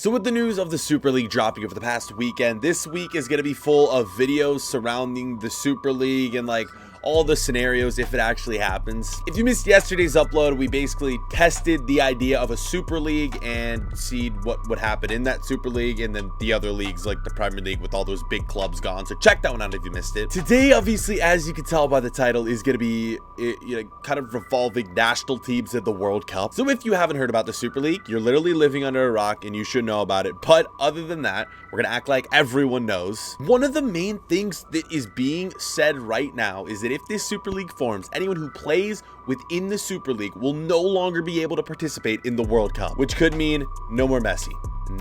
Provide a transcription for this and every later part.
So with the news of the Super League dropping over the past weekend, this week is going to be full of videos surrounding the Super League and like all the scenarios if it actually happens. If you missed yesterday's upload, we basically tested the idea of a Super League and see what would happen in that Super League, and then the other leagues like the Premier League with all those big clubs gone. So check that one out if you missed it. Today, obviously, as you can tell by the title, is going to be kind of revolving national teams in the World Cup. So if you haven't heard about the Super League, you're literally living under a rock and you should know about it. But other than that, we're going to act like everyone knows. One of the main things that is being said right now is that if this Super League forms, anyone who plays within the Super League will no longer be able to participate in the World Cup, which could mean no more Messi,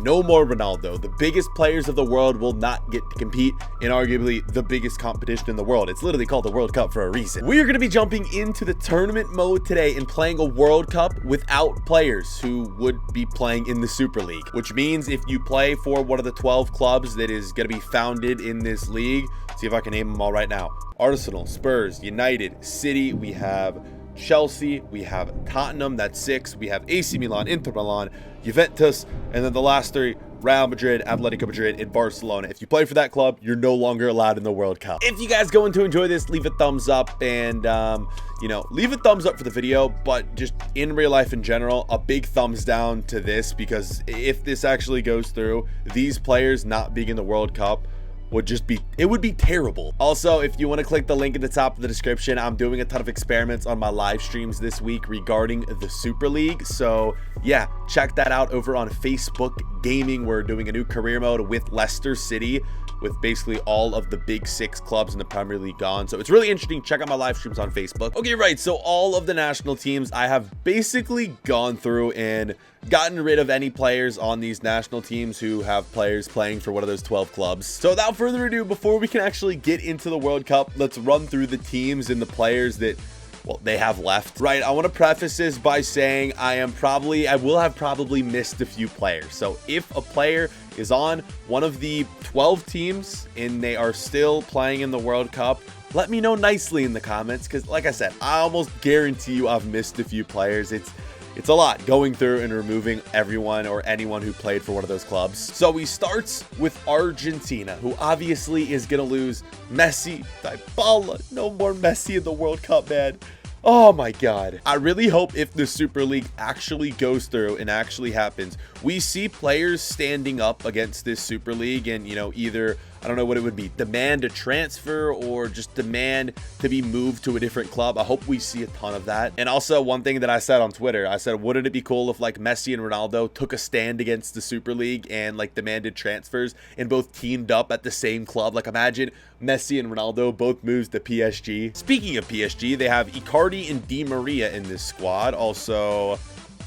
no more Ronaldo. The biggest players of the world will not get to compete in arguably the biggest competition in the world. It's literally called the World Cup for a reason. We are going to be jumping into the tournament mode today and playing a World Cup without players who would be playing in the Super League, which means if you play for one of the 12 clubs that is going to be founded in this league, see if I can name them all right now: Arsenal, Spurs, United, City, we have Chelsea, we have Tottenham, that's 6, we have AC Milan, Inter Milan, Juventus, and then the last 3, Real Madrid, Atletico Madrid, and Barcelona. If you play for that club, you're no longer allowed in the World Cup. If you guys going to enjoy this, leave a thumbs up and, leave a thumbs up for the video, but just in real life in general, a big thumbs down to this, because if this actually goes through, these players not being in the World Cup would be terrible. Also, if you want to click the link at the top of the description, I'm doing a ton of experiments on my live streams this week regarding the Super League. So yeah, check that out over on Facebook Gaming. We're doing a new career mode with Leicester City, with basically all of the big 6 clubs in the Premier League gone. So it's really interesting. Check out my live streams on Facebook. Okay, right. So all of the national teams, I have basically gone through and gotten rid of any players on these national teams who have players playing for one of those 12 clubs. So without further ado, before we can actually get into the World Cup, let's run through the teams and the players that, well, they have left. Right, I want to preface this by saying I will have probably missed a few players. So if a player is on one of the 12 teams and they are still playing in the World Cup, let me know nicely in the comments, because like I said, I almost guarantee you I've missed a few players. It's a lot going through and removing everyone or anyone who played for one of those clubs. So we start with Argentina, who obviously is going to lose Messi, Dybala. No more Messi in the World Cup, man. Oh my God. I really hope if the Super League actually goes through and actually happens, we see players standing up against this Super League and, either, I don't know what it would be, demand a transfer or just demand to be moved to a different club. I hope we see a ton of that. And also, one thing that I said on Twitter, I said, wouldn't it be cool if like Messi and Ronaldo took a stand against the Super League and like demanded transfers and both teamed up at the same club? Like imagine Messi and Ronaldo both moves to PSG. Speaking of PSG, they have Icardi and Di Maria in this squad. Also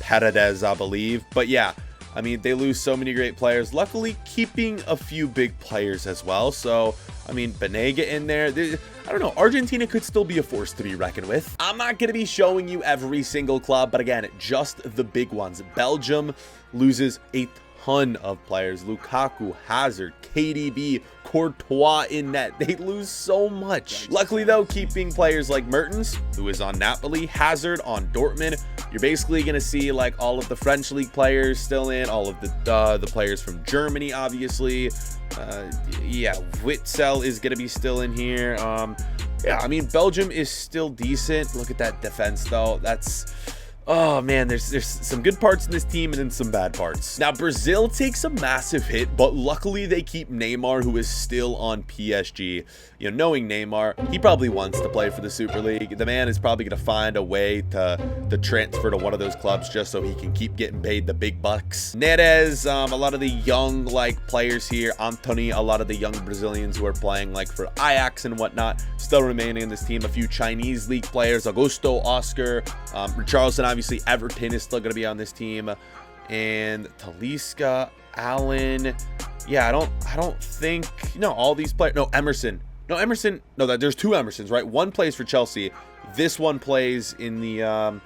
Paredes, I believe. But yeah, I mean, they lose so many great players, luckily keeping a few big players as well. So, I mean, Banega in there. I don't know. Argentina could still be a force to be reckoned with. I'm not going to be showing you every single club, but again, just the big ones. Belgium loses a ton of players. Lukaku, Hazard, KDB, Courtois in net. They lose so much. Luckily though, keeping players like Mertens, who is on Napoli, Hazard on Dortmund, you're basically going to see like all of the French league players still in, all of the players from Germany, obviously. Yeah, Witzel is going to be still in here. Yeah, I mean, Belgium is still decent. Look at that defense though. Oh man, there's some good parts in this team and then some bad parts. Now Brazil takes a massive hit, but luckily they keep Neymar, who is still on PSG. Knowing Neymar, he probably wants to play for the Super League. The man is probably going to find a way to transfer to one of those clubs just so he can keep getting paid the big bucks. Neres, a lot of the young players here. Antony, a lot of the young Brazilians who are playing for Ajax and whatnot, still remaining in this team. A few Chinese league players, Augusto, Oscar, Richarlison. Obviously, Everton is still going to be on this team, and Talisca, Allen. Yeah, I don't think all these players. No, Emerson. There's 2 Emersons, right? One plays for Chelsea. This one plays in the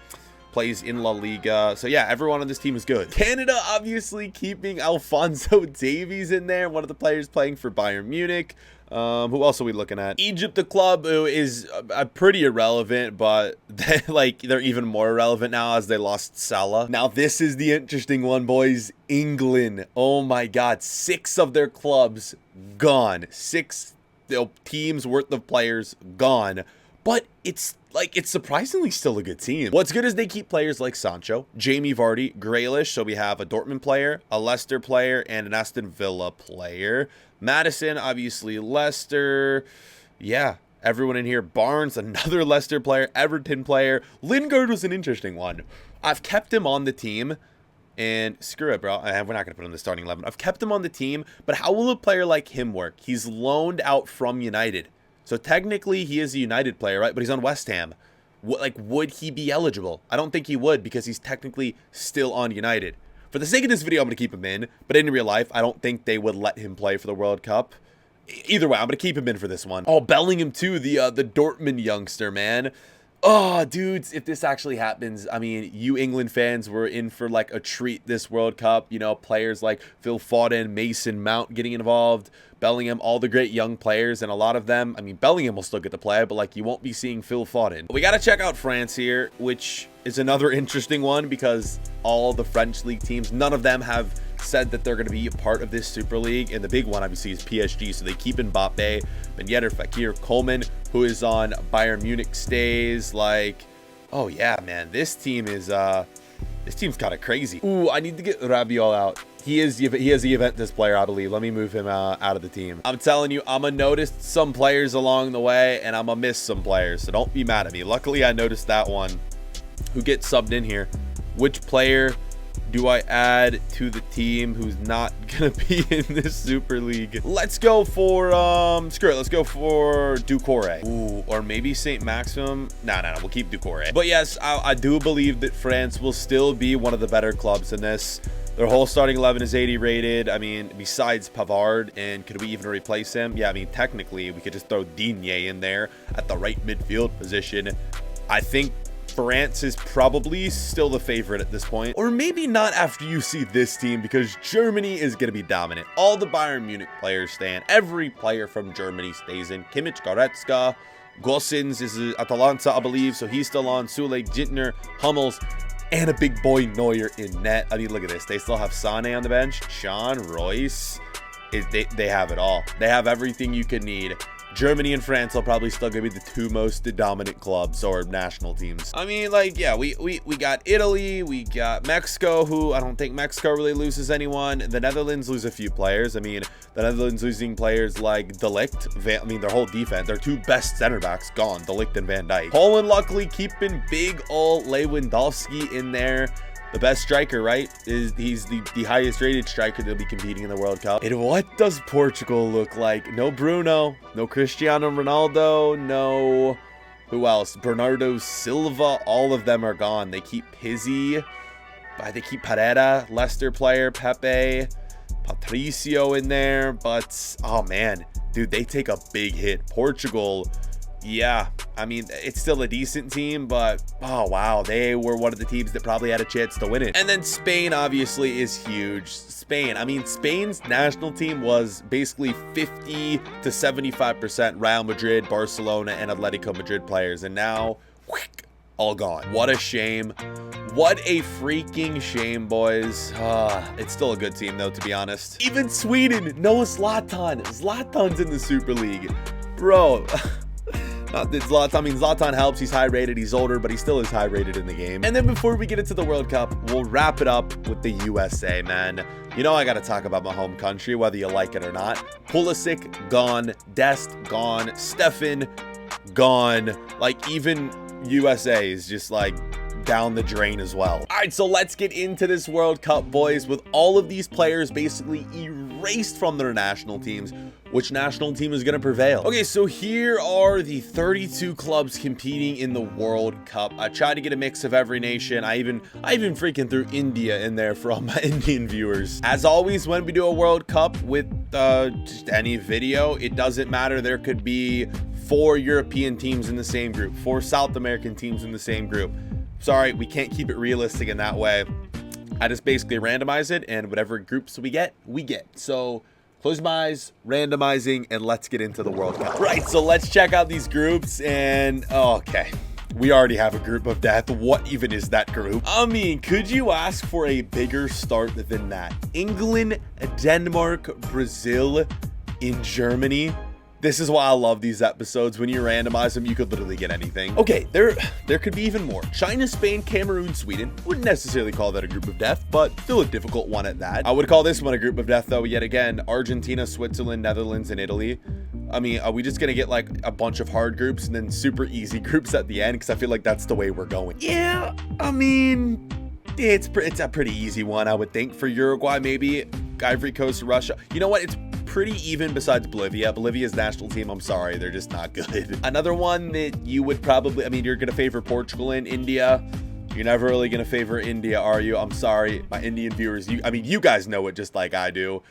plays in La Liga. So yeah, everyone on this team is good. Canada obviously keeping Alphonso Davies in there, one of the players playing for Bayern Munich. Who else are we looking at? Egypt, the club, who is pretty irrelevant, but they're even more irrelevant now as they lost Salah. Now this is the interesting one, boys. England, oh my god, 6 of their clubs gone. 6 teams worth of players gone. But it's surprisingly still a good team. What's good is they keep players like Sancho, Jamie Vardy, Grealish. So we have a Dortmund player, a Leicester player, and an Aston Villa player. Madison, obviously Leicester. Yeah, everyone in here. Barnes, another Leicester player, Everton player. Lingard was an interesting one. I've kept him on the team. And screw it, bro. We're not going to put him in the starting 11. I've kept him on the team. But how will a player like him work? He's loaned out from United. So technically, he is a United player, right? But he's on West Ham. Would he be eligible? I don't think he would because he's technically still on United. For the sake of this video, I'm going to keep him in. But in real life, I don't think they would let him play for the World Cup. Either way, I'm going to keep him in for this one. Oh, Bellingham too, the Dortmund youngster, man. Oh, dudes, if this actually happens, I mean, you England fans were in for like a treat this World Cup. You know, players like Phil Foden, Mason Mount getting involved, Bellingham, all the great young players, and a lot of them, I mean, Bellingham will still get to play, but like you won't be seeing Phil Foden. We got to check out France here, which is another interesting one because all the French league teams, none of them have said that they're going to be a part of this Super League, and the big one obviously is PSG, so they keep Mbappe, Ben Yedder, Fekir, Coleman, who is on Bayern Munich, stays. Like, oh yeah, man, this team's kind of crazy. Ooh, I need to get Rabiot out. He is the Juventus player, I believe. Let me move him out of the team. I'm telling you, I'm gonna notice some players along the way, and I'm gonna miss some players, so don't be mad at me. Luckily, I noticed that one. Who gets subbed in here? Which player do I add to the team who's not gonna be in this Super League? Let's go for screw it, let's go for Doucouré. Ooh, or maybe Saint Maximum. No, we'll keep Doucouré. But yes, I do believe that France will still be one of the better clubs in this. Their whole starting 11 is 80 rated. I mean, besides Pavard, and could we even replace him? Yeah, I mean, technically we could just throw Digne in there at the right midfield position. I think France is probably still the favorite at this point. Or maybe not after you see this team, because Germany is going to be dominant. All the Bayern Munich players stay in. Every player from Germany stays in. Kimmich, Goretzka, Gosens is Atalanta, I believe, so he's still on. Sule, Gintner, Hummels, and a big boy Neuer in net. I mean, look at this. They still have Sané on the bench. Sean, Royce. They have it all. They have everything you could need. Germany and France are probably still going to be the 2 most dominant clubs or national teams. I mean, like, yeah, we got Italy, we got Mexico, who I don't think Mexico really loses anyone. The Netherlands lose a few players. I mean, the Netherlands losing players like De Ligt. I mean, their whole defense, their 2 best center backs gone, De Ligt and Van Dijk. Poland luckily keeping big ol' Lewandowski in there. The best striker, right? He's the highest rated striker that'll be competing in the World Cup. And what does Portugal look like? No Bruno, no Cristiano Ronaldo, no... Who else? Bernardo Silva. All of them are gone. They keep Pizzi. They keep Pereira, Leicester player, Pepe, Patricio in there. But, oh man, dude, they take a big hit. Portugal... Yeah, I mean, it's still a decent team, but oh wow, they were one of the teams that probably had a chance to win it. And then Spain obviously is huge. Spain, I mean, Spain's national team was basically 50 to 75% Real Madrid, Barcelona, and Atletico Madrid players, and now all gone. What a shame. What a freaking shame, boys. It's still a good team though, to be honest. Even Sweden, no Zlatan. Zlatan's in the Super League, bro. Not that Zlatan, I mean, Zlatan helps. He's high rated. He's older, but he still is high rated in the game. And then before we get into the World Cup, we'll wrap it up with the USA, man. You know I got to talk about my home country, whether you like it or not. Pulisic, gone. Dest, gone. Stefan, gone. Like, even USA is just, like, down the drain as well. All right, so let's get into this World Cup, boys. With all of these players basically erased from their national teams, which national team is going to prevail? Okay, so here are the 32 clubs competing in the World Cup. I tried to get a mix of every nation. I even freaking threw India in there for all my Indian viewers. As always, when we do a World Cup with just any video, it doesn't matter. There could be 4 European teams in the same group, 4 South American teams in the same group. Sorry, we can't keep it realistic in that way. I just basically randomize it, and whatever groups we get, we get. So close my eyes, randomizing, and let's get into the World Cup. Right, so let's check out these groups, and okay. We already have a group of death. What even is that group? I mean, could you ask for a bigger start than that? England, Denmark, Brazil, in Germany. This is why I love these episodes. When you randomize them, you could literally get anything. Okay, there could be even more. China, Spain, Cameroon, Sweden. Wouldn't necessarily call that a group of death, but still a difficult one at that. I would call this one a group of death, though, yet again. Argentina, Switzerland, Netherlands, and Italy. I mean, are we just gonna get like a bunch of hard groups and then super easy groups at the end? Because I feel like that's the way we're going. Yeah, I mean, it's a pretty easy one, I would think. For Uruguay, maybe. Ivory Coast, Russia. You know what? It's pretty even besides Bolivia. Bolivia's national team, I'm sorry, they're just not good. Another one that you would probably, I mean, you're gonna favor Portugal and India. You're never really gonna favor India, are you? I'm sorry, my Indian viewers. I mean, you guys know it just like I do.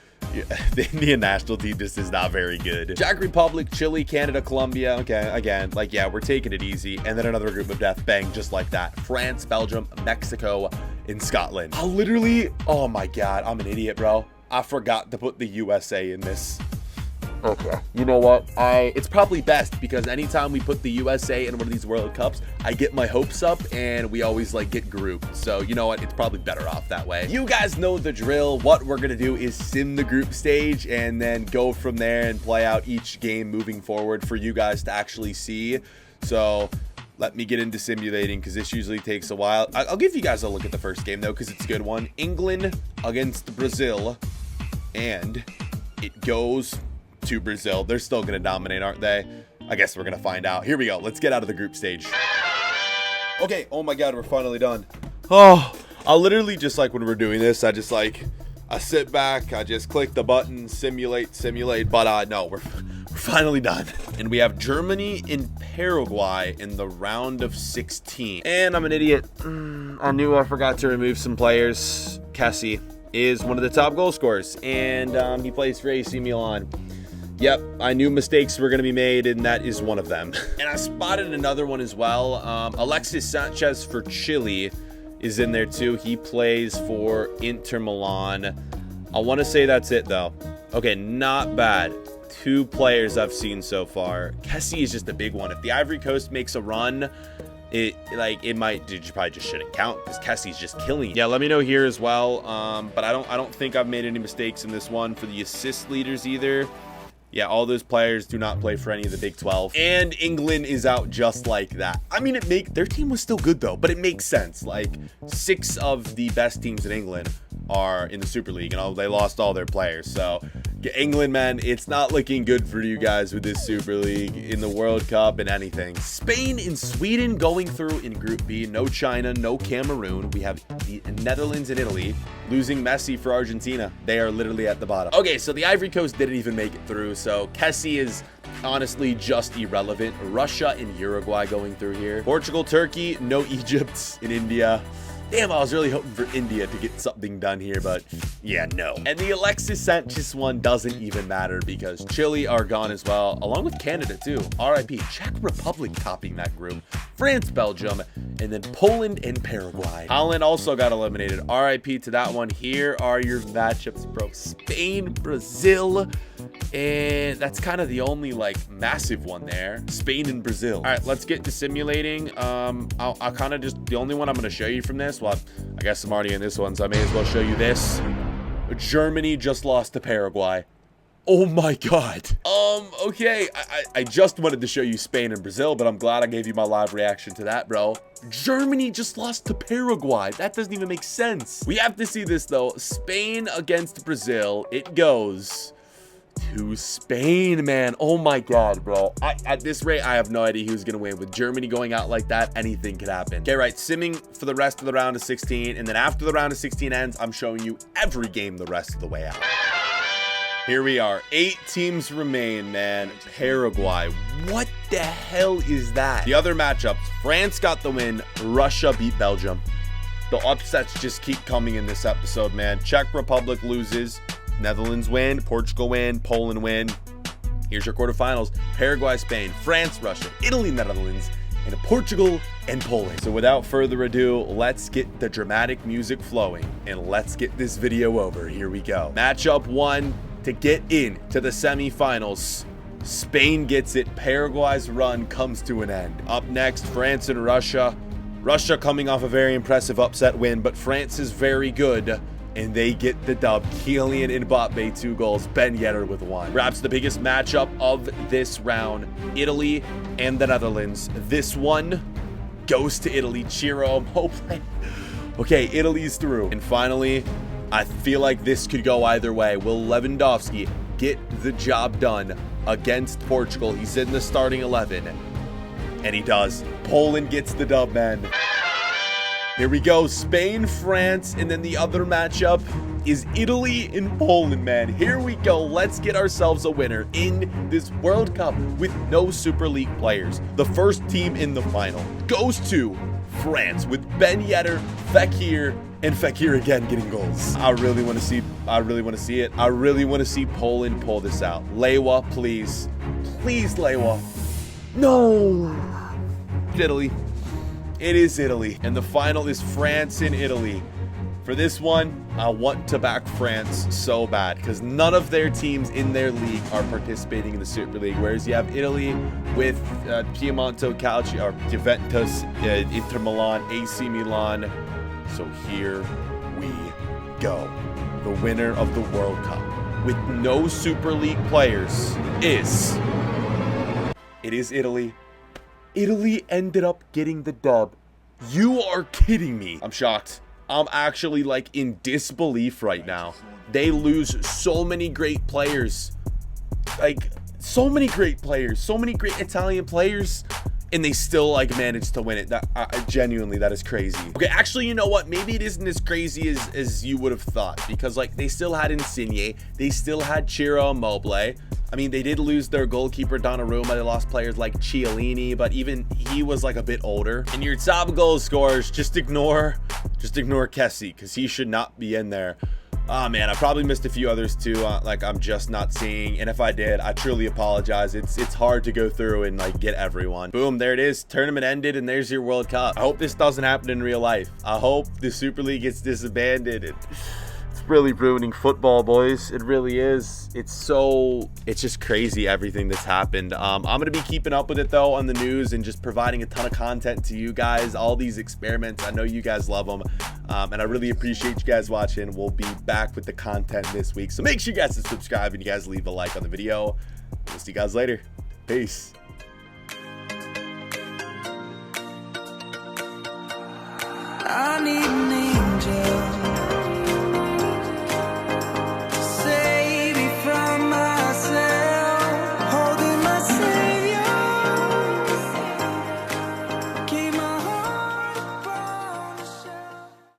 The Indian national team just is not very good. Czech Republic, Chile, Canada, Colombia. Okay, again, like, yeah, we're taking it easy. And then another group of death, bang, just like that. France, Belgium, Mexico, and Scotland. I literally, oh my God, I'm an idiot, bro. I forgot to put the USA in this. Okay, you know what? It's probably best because anytime we put the USA in one of these World Cups, I get my hopes up and we always like get grouped. So you know what? It's probably better off that way. You guys know the drill. What we're gonna do is sim the group stage and then go from there and play out each game moving forward for you guys to actually see. So let me get into simulating because this usually takes a while. I'll give you guys a look at the first game though because it's a good one. England against Brazil, and it goes to Brazil. They're still gonna dominate, aren't they? I guess we're gonna find out. Here we go. Let's get out of the group stage. Okay, oh my God, we're finally done. Oh, I literally just like when we're doing this, I sit back, I just click the button, simulate, but no, we're finally done. And we have Germany and Paraguay in the round of 16. And I'm an idiot. I knew I forgot to remove some players. Kessie is one of the top goal scorers, and he plays for AC Milan. Yep, I knew mistakes were going to be made, and that is one of them. And I spotted another one as well. Alexis Sanchez for Chile is in there too. He plays for Inter Milan. I want to say that's it, though. Okay, not bad. 2 players I've seen so far. Kessie is just a big one. If the Ivory Coast makes a run, you probably just shouldn't count because Kessie's just killing it. Yeah, let me know here as well. But I don't think I've made any mistakes in this one for the assist leaders either. Yeah, all those players do not play for any of the Big 12. And England is out just like that. I mean, their team was still good, though, but it makes sense. Like, 6 of the best teams in England are in the Super League, and they lost all their players. So, England, man, it's not looking good for you guys with this Super League in the World Cup and anything. Spain and Sweden going through in Group B. No China, no Cameroon. We have the Netherlands and Italy. Losing Messi for Argentina. They are literally at the bottom. Okay, so the Ivory Coast didn't even make it through, so Kessie is honestly just irrelevant. Russia and Uruguay going through here. Portugal, Turkey, no Egypt and India. Damn, I was really hoping for India to get something done here, but yeah, no. And the Alexis Sanchez one doesn't even matter because Chile are gone as well, along with Canada too. RIP, Czech Republic topping that group. France, Belgium, and then Poland and Paraguay. Holland also got eliminated. RIP to that one. Here are your matchups, bro. Spain, Brazil, and that's kind of the only like massive one there. Spain and Brazil. All right, let's get to simulating. I'll kind of just, the only one I'm going to show you from this, well, I guess I'm already in this one, so I may as well show you this. Germany just lost to Paraguay. Oh my God. Okay, I just wanted to show you Spain and Brazil, but I'm glad I gave you my live reaction to that, bro. Germany just lost to Paraguay. That doesn't even make sense. We have to see this though. Spain against Brazil. It goes to Spain, man. Oh my God, bro. At this rate, I have no idea who's gonna win. With Germany going out like that, anything could happen. Okay, right, simming for the rest of the round of 16, and then after the round of 16 ends, I'm showing you every game the rest of the way out. Here we are. 8 teams remain, man. Paraguay. What the hell is that? The other matchups. France got the win. Russia beat Belgium. The upsets just keep coming in this episode, man. Czech Republic loses. Netherlands win. Portugal win. Poland win. Here's your quarterfinals. Paraguay, Spain, France, Russia, Italy, Netherlands, and Portugal and Poland. So without further ado, let's get the dramatic music flowing and let's get this video over. Here we go. Matchup 1 to get into the semifinals. Spain gets it. Paraguay's run comes to an end. Up next, France and Russia. Russia coming off a very impressive upset win, but France is very good, and they get the dub. Kylian Mbappe 2 goals, Ben Yedder with 1. Perhaps the biggest matchup of this round, Italy and the Netherlands. This one goes to Italy. Ciro Immobile. Okay, Italy's through. And finally, I feel like this could go either way. Will Lewandowski get the job done against Portugal? He's in the starting 11, and he does. Poland gets the dub, man. Here we go, Spain, France, and then the other matchup is Italy and Poland, man. Here we go. Let's get ourselves a winner in this World Cup with no Super League players. The first team in the final goes to France with Ben Yedder, Fekir, and Fekir again getting goals. I really want to see it. I really want to see Poland pull this out. Lewa, please. Please, Lewa. No. Italy. It is Italy. And the final is France and Italy. For this one, I want to back France so bad because none of their teams in their league are participating in the Super League. Whereas you have Italy with Piemonte Calcio, or Juventus, Inter Milan, AC Milan. So here we go. The winner of the World Cup with no Super League players is... It is Italy. Italy ended up getting the dub. You are kidding me. I'm shocked. I'm actually like in disbelief right now. They lose so many great players. Like so many great players, so many great Italian players, and they still like managed to win it. That genuinely, that is crazy. Okay, actually, you know what? Maybe it isn't as crazy as you would have thought, because like they still had Insigne, they still had Ciro Immobile. I mean, they did lose their goalkeeper Donnarumma. They lost players like Chiellini, but even he was like a bit older. And your top goal scorers, just ignore Kessie, because he should not be in there. Oh man, I probably missed a few others too, like I'm just not seeing, and if I did, I truly apologize. It's hard to go through and like get everyone. Boom, there it is. Tournament ended, and there's your World Cup. I hope this doesn't happen in real life. I hope the Super League gets disbanded. It's really ruining football, boys. It really is. It's just crazy, everything that's happened. I'm gonna be keeping up with it though on the news and just providing a ton of content to you guys. All these experiments, I know you guys love them, and I really appreciate you guys watching. We'll be back with the content this week, so make sure you guys subscribe and you guys leave a like on the video. We'll see you guys later. Peace. I need an angel.